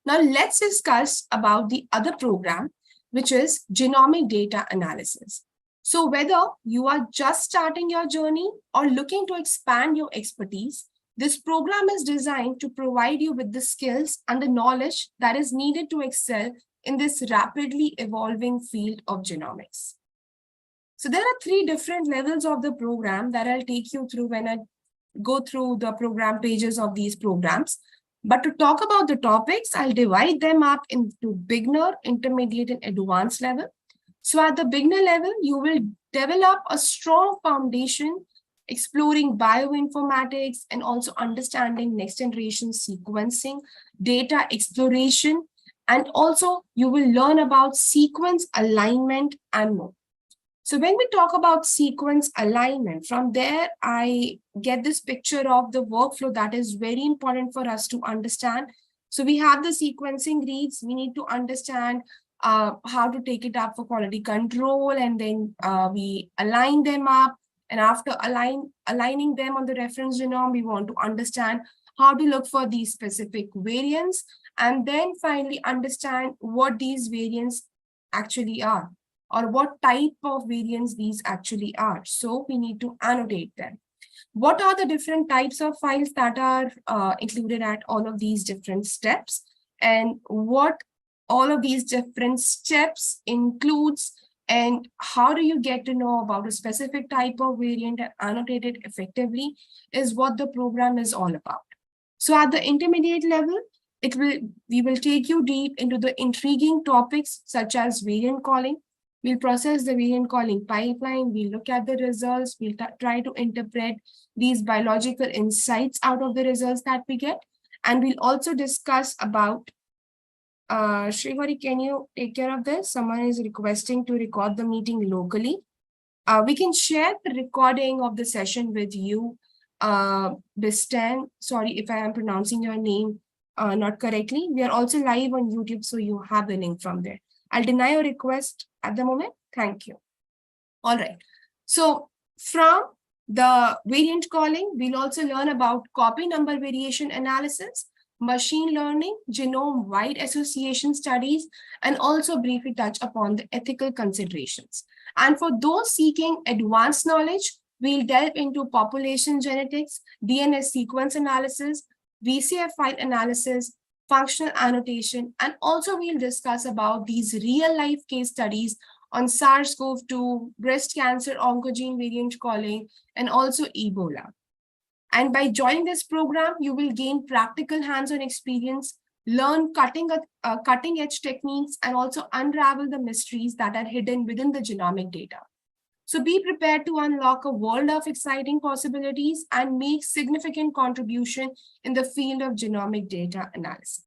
Now let's discuss about the other program, which is genomic data analysis. So whether you are just starting your journey or looking to expand your expertise, this program is designed to provide you with the skills and the knowledge that is needed to excel in this rapidly evolving field of genomics. So there are three different levels of the program that I'll take you through when I go through the program pages of these programs. But to talk about the topics, I'll divide them up into beginner, intermediate, and advanced level. So at the beginner level, you will develop a strong foundation exploring bioinformatics and also understanding next generation sequencing, data exploration, and also you will learn about sequence alignment and more. So when we talk about sequence alignment, from there, I get this picture of the workflow that is very important for us to understand. So we have the sequencing reads. We need to understand how to take it up for quality control, and then we align them up. And after aligning them on the reference genome, we want to understand how to look for these specific variants, and then finally understand what these variants actually are, or what type of variants these actually are. So we need to annotate them. What are the different types of files that are included at all of these different steps, and what all of these different steps includes, and how do you get to know about a specific type of variant and annotate it effectively is what the program is all about. So at the intermediate level, we will take you deep into the intriguing topics such as variant calling. We'll process the variant calling pipeline. We'll look at the results. We'll try to interpret these biological insights out of the results that we get. And we'll also discuss about, Shrigori, can you take care of this? Someone is requesting to record the meeting locally. We can share the recording of the session with you. Bistan, sorry if I am pronouncing your name not correctly. We are also live on YouTube, so you have the link from there. I'll deny your request at the moment. Thank you. All right. So from the variant calling, we'll also learn about copy number variation analysis, machine learning, genome-wide association studies, and also briefly touch upon the ethical considerations. And for those seeking advanced knowledge, we'll delve into population genetics, DNA sequence analysis, VCF file analysis, functional annotation, and also we'll discuss about these real-life case studies on SARS-CoV-2, breast cancer oncogene variant calling, and also Ebola. And by joining this program, you will gain practical hands-on experience, learn cutting-edge techniques, and also unravel the mysteries that are hidden within the genomic data. So be prepared to unlock a world of exciting possibilities and make significant contribution in the field of genomic data analysis.